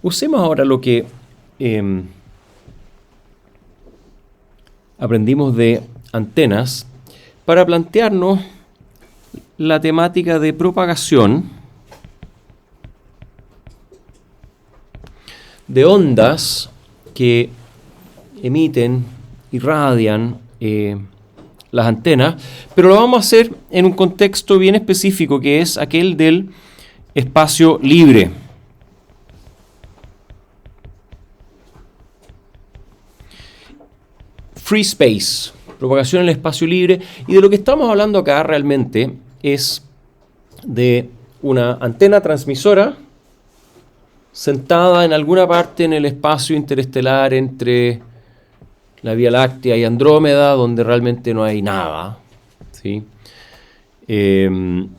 Usemos ahora lo que aprendimos de antenas para plantearnos la temática de propagación de ondas que emiten, irradian las antenas, pero lo vamos a hacer en un contexto bien específico, que es aquel del espacio libre. Free space, propagación en el espacio libre, y de lo que estamos hablando acá realmente es de una antena transmisora sentada en alguna parte en el espacio interestelar entre la Vía Láctea y Andrómeda, donde realmente no hay nada, ¿sí? Que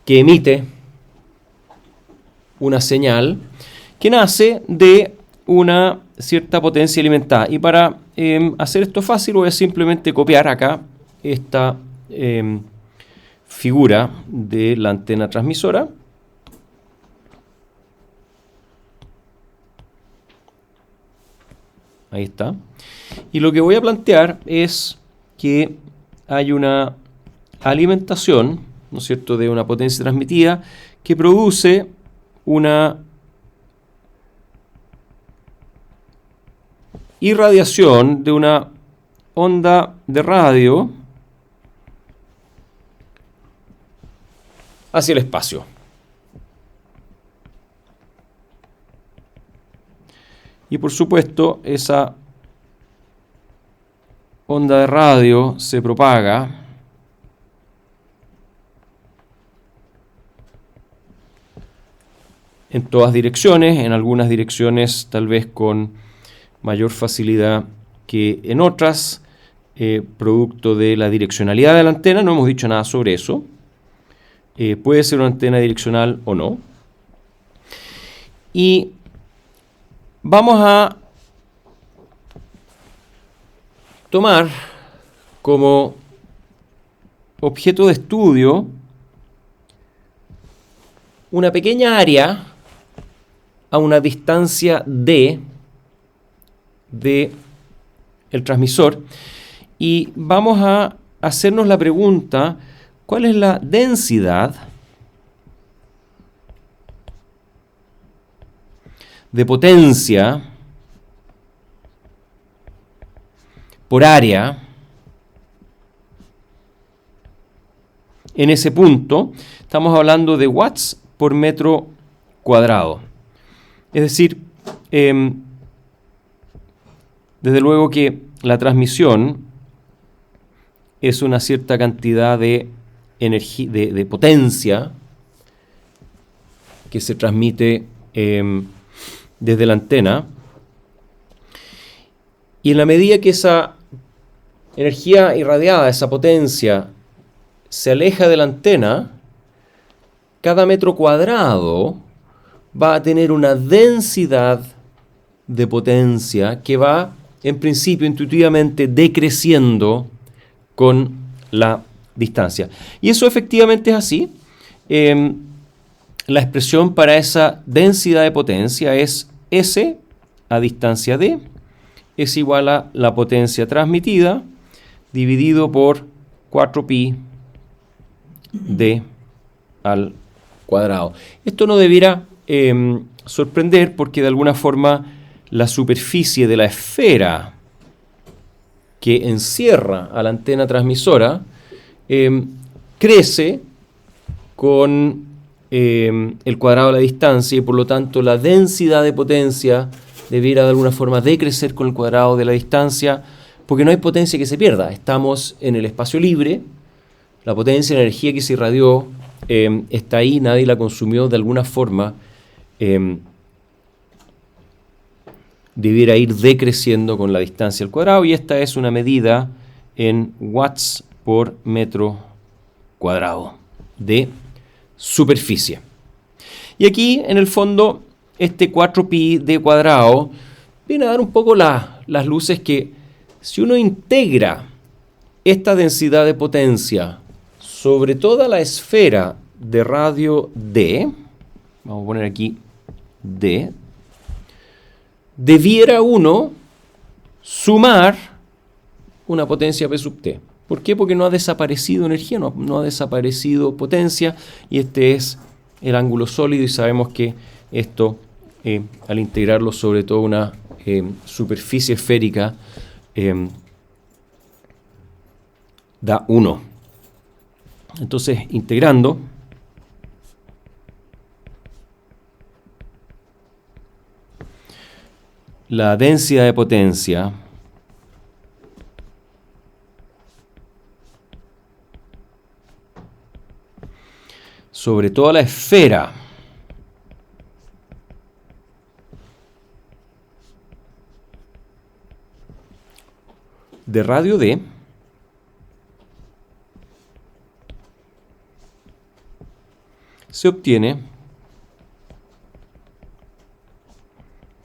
emite una señal que nace de una cierta potencia alimentada. Y para hacer esto fácil voy a simplemente copiar acá esta figura de la antena transmisora. Ahí está. Y lo que voy a plantear es que hay una alimentación, ¿no es cierto?, de una potencia transmitida que produce una irradiación de una onda de radio hacia el espacio. Y por supuesto, esa onda de radio se propaga en todas direcciones, en algunas direcciones tal vez con mayor facilidad que en otras, producto de la direccionalidad de la antena. No hemos dicho nada sobre eso. Puede ser una antena direccional o no. Y vamos a tomar como objeto de estudio una pequeña área a una distancia d de el transmisor, y vamos a hacernos la pregunta: ¿cuál es la densidad de potencia por área en ese punto? Estamos hablando de watts por metro cuadrado. Es decir, desde luego que la transmisión es una cierta cantidad de energía, de potencia que se transmite desde la antena, y en la medida que esa energía irradiada, esa potencia, se aleja de la antena, cada metro cuadrado va a tener una densidad de potencia que va, en principio, intuitivamente decreciendo con la distancia. Y eso efectivamente es así. La expresión para esa densidad de potencia es S a distancia d es igual a la potencia transmitida dividido por 4pi d al cuadrado. Esto no debiera sorprender, porque de alguna forma la superficie de la esfera que encierra a la antena transmisora crece con el cuadrado de la distancia, y por lo tanto la densidad de potencia debiera de alguna forma decrecer con el cuadrado de la distancia, porque no hay potencia que se pierda. Estamos en el espacio libre, la potencia, la energía que se irradió está ahí, nadie la consumió. De alguna forma debiera ir decreciendo con la distancia al cuadrado, y esta es una medida en watts por metro cuadrado de superficie. Y aquí, en el fondo, este 4pi d cuadrado viene a dar un poco las luces que, si uno integra esta densidad de potencia sobre toda la esfera de radio d, vamos a poner aquí D, debiera uno sumar una potencia P sub T. ¿Por qué? Porque no ha desaparecido energía, no ha desaparecido potencia, y este es el ángulo sólido, y sabemos que esto, al integrarlo sobre todo una superficie esférica, da 1. Entonces, integrando, la densidad de potencia sobre toda la esfera de radio D se obtiene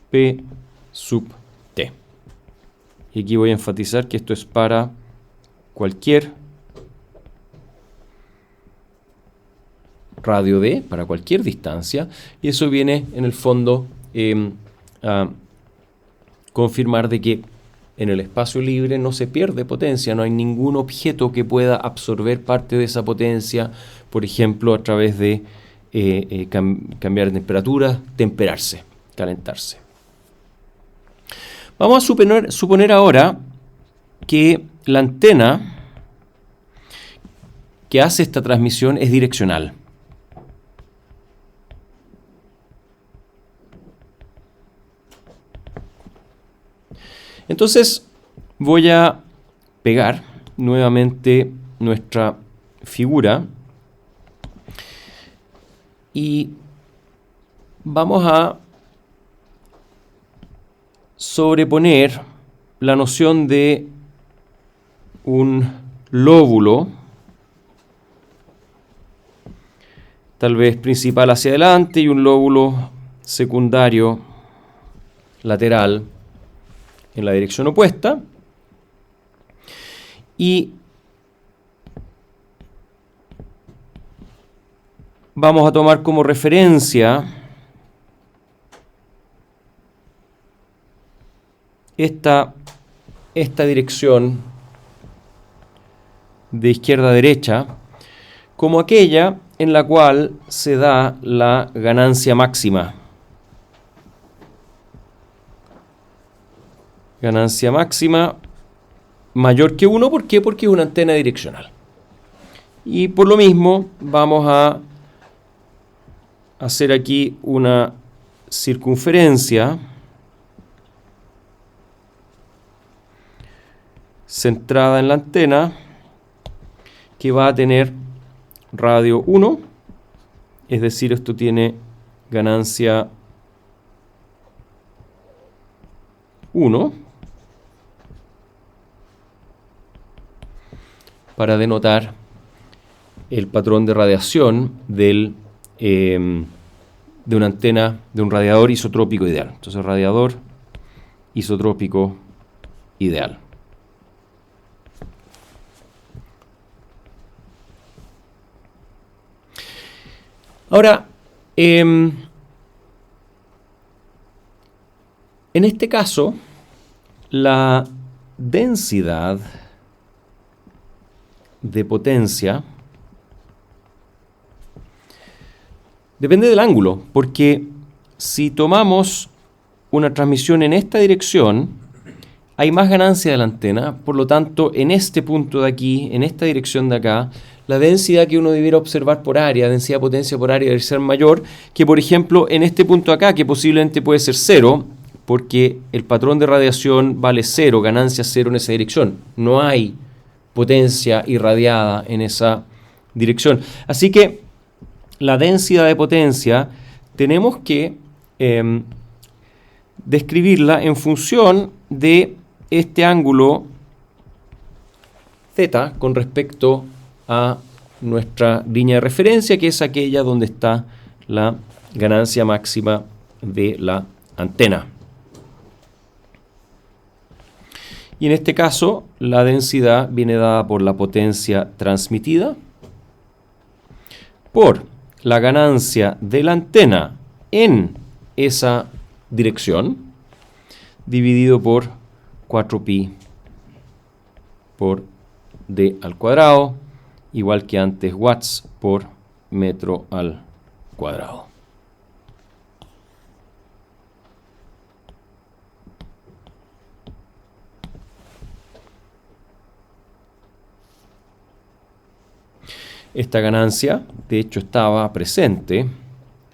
P sub T. Y aquí voy a enfatizar que esto es para cualquier radio D, para cualquier distancia, y eso viene en el fondo a confirmar de que en el espacio libre no se pierde potencia, no hay ningún objeto que pueda absorber parte de esa potencia, por ejemplo, a través de cambiar de temperatura, temperarse, calentarse. Vamos a suponer ahora que la antena que hace esta transmisión es direccional. Entonces voy a pegar nuevamente nuestra figura y vamos a sobreponer la noción de un lóbulo, tal vez principal hacia adelante, y un lóbulo secundario lateral en la dirección opuesta, y vamos a tomar como referencia esta dirección de izquierda a derecha como aquella en la cual se da la ganancia máxima. Ganancia máxima mayor que 1, ¿por qué? Porque es una antena direccional. Y por lo mismo vamos a hacer aquí una circunferencia centrada en la antena que va a tener radio 1, es decir, esto tiene ganancia 1, para denotar el patrón de radiación de una antena, de un radiador isotrópico ideal. Entonces, radiador isotrópico ideal. Ahora, en este caso, la densidad de potencia depende del ángulo, porque si tomamos una transmisión en esta dirección, hay más ganancia de la antena, por lo tanto, en este punto de aquí, en esta dirección de acá, la densidad que uno debiera observar por área, densidad de potencia por área, debe ser mayor que, por ejemplo, en este punto acá, que posiblemente puede ser 0, porque el patrón de radiación vale 0, ganancia 0 en esa dirección. No hay potencia irradiada en esa dirección. Así que la densidad de potencia tenemos que describirla en función de este ángulo θ con respecto a nuestra línea de referencia, que es aquella donde está la ganancia máxima de la antena. Y en este caso, la densidad viene dada por la potencia transmitida, por la ganancia de la antena en esa dirección dividido por 4pi por d al cuadrado, igual que antes watts por metro al cuadrado. Esta ganancia, de hecho, estaba presente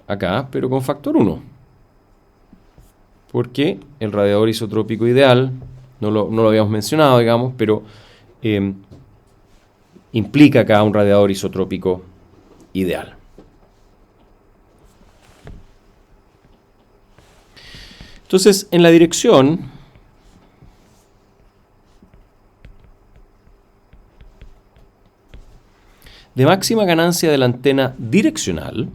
acá, pero con factor 1. Porque el radiador isotrópico ideal, no lo habíamos mencionado, digamos, pero implica acá un radiador isotrópico ideal. Entonces, en la dirección de máxima ganancia de la antena direccional,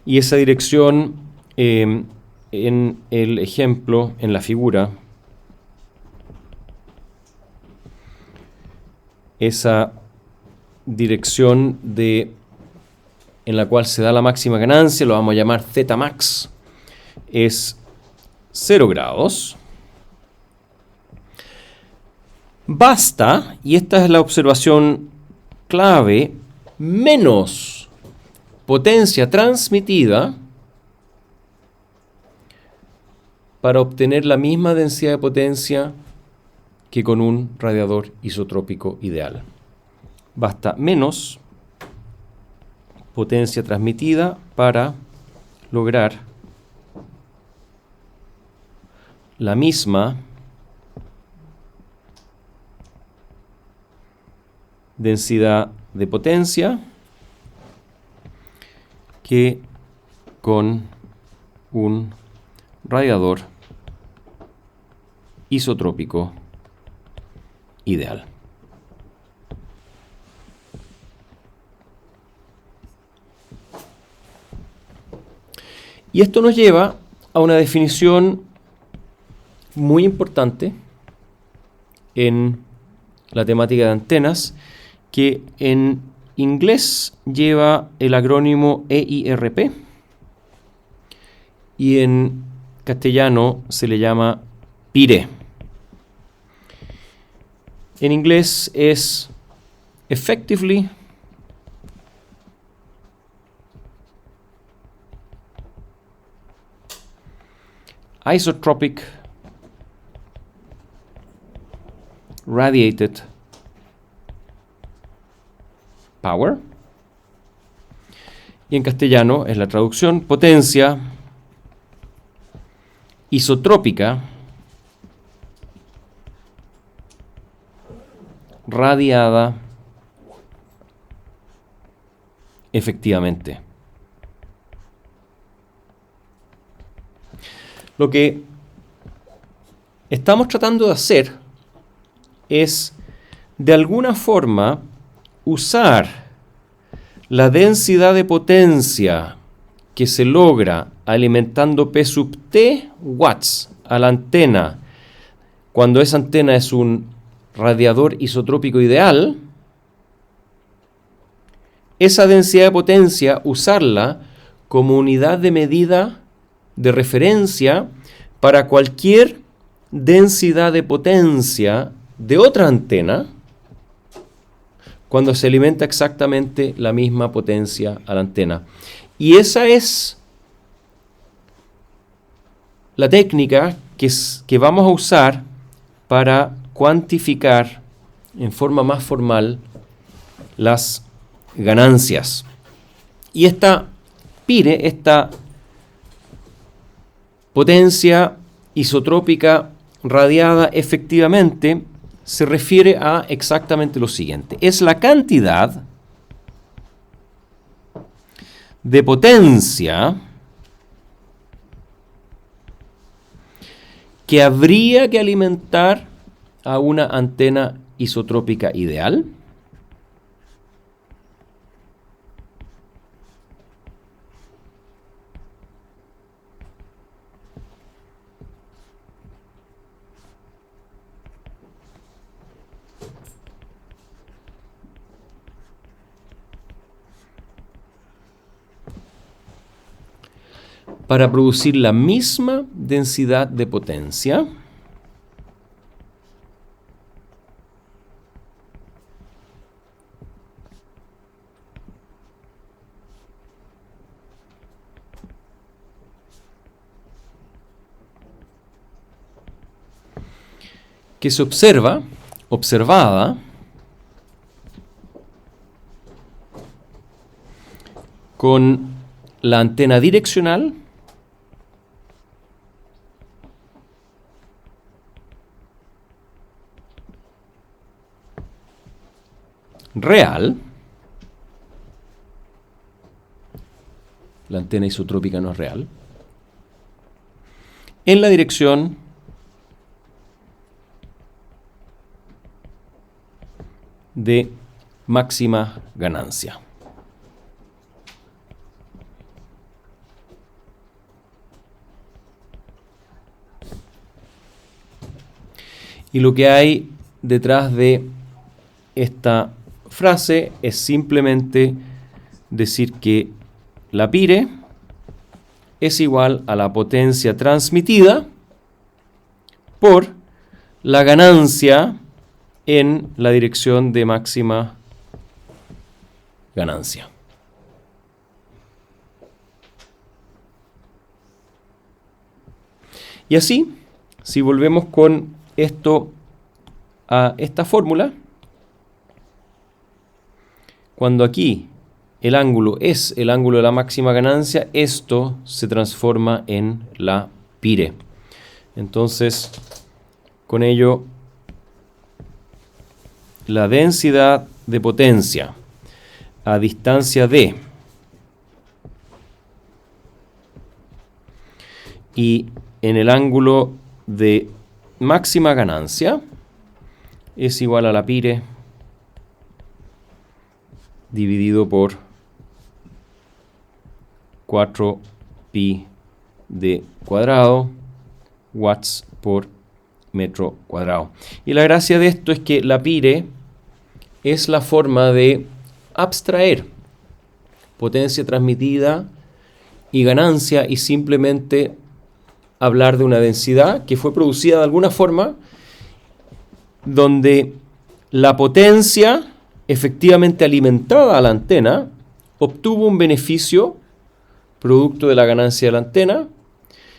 y esa dirección en el ejemplo, en la figura, esa dirección en la cual se da la máxima ganancia, lo vamos a llamar Z max, es 0 grados. Basta, y esta es la observación clave, menos potencia transmitida para obtener la misma densidad de potencia que con un radiador isotrópico ideal. Basta menos potencia transmitida para lograr la misma densidad de potencia que con un radiador isotrópico ideal. Y esto nos lleva a una definición muy importante en la temática de antenas, que en inglés lleva el acrónimo EIRP y en castellano se le llama PIRE. En inglés es Effectively Isotropic Radiated Power. Y en castellano es la traducción: potencia isotrópica radiada efectivamente. Lo que estamos tratando de hacer es, de alguna forma, usar la densidad de potencia que se logra alimentando P sub T watts a la antena, cuando esa antena es un radiador isotrópico ideal, esa densidad de potencia, usarla como unidad de medida de referencia para cualquier densidad de potencia de otra antena cuando se alimenta exactamente la misma potencia a la antena. Y esa es la técnica que vamos a usar para cuantificar en forma más formal las ganancias. Y esta PIRE, esta potencia isotrópica radiada efectivamente, se refiere a exactamente lo siguiente: es la cantidad de potencia que habría que alimentar a una antena isotrópica ideal para producir la misma densidad de potencia que se observada con la antena direccional real. La antena isotrópica no es real. En la dirección de máxima ganancia. Y lo que hay detrás de esta frase es simplemente decir que la Pire es igual a la potencia transmitida por la ganancia en la dirección de máxima ganancia. Y así, si volvemos con esto a esta fórmula, cuando aquí el ángulo es el ángulo de la máxima ganancia, esto se transforma en la Pire. Entonces, con ello, la densidad de potencia a distancia d y en el ángulo de máxima ganancia es igual a la Pire dividido por 4pi d cuadrado watts por metro cuadrado. Y la gracia de esto es que la Pire es la forma de abstraer potencia transmitida y ganancia y simplemente hablar de una densidad que fue producida de alguna forma donde la potencia efectivamente alimentada a la antena obtuvo un beneficio producto de la ganancia de la antena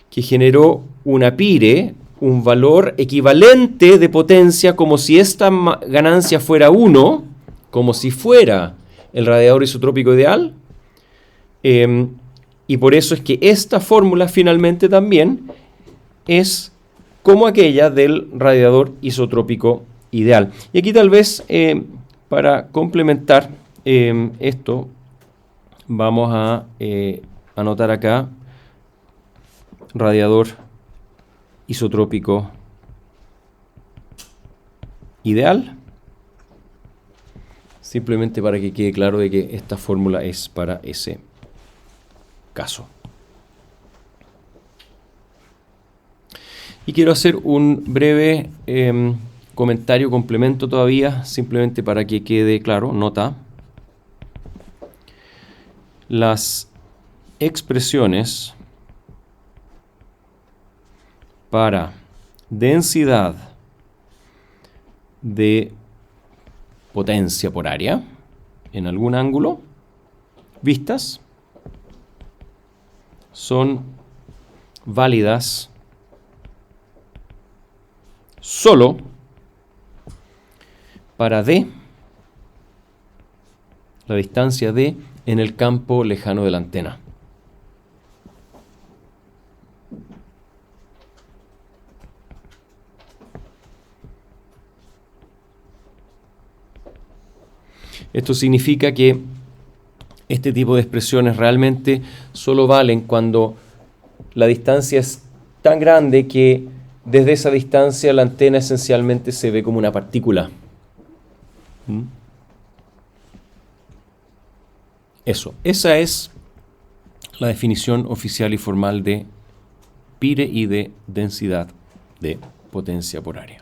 que generó una Pire, un valor equivalente de potencia como si esta ganancia fuera 1, como si fuera el radiador isotrópico ideal, y por eso es que esta fórmula finalmente también es como aquella del radiador isotrópico ideal. Y aquí tal vez para complementar esto vamos a anotar acá radiador isotrópico ideal, simplemente para que quede claro de que esta fórmula es para ese caso. Y quiero hacer un breve comentario, complemento todavía, simplemente para que quede claro, nota. Las expresiones para densidad de potencia por área en algún ángulo vistas son válidas solo para D, la distancia D en el campo lejano de la antena. Esto significa que este tipo de expresiones realmente solo valen cuando la distancia es tan grande que desde esa distancia la antena esencialmente se ve como una partícula. Esa es la definición oficial y formal de Pire y de densidad de potencia por área.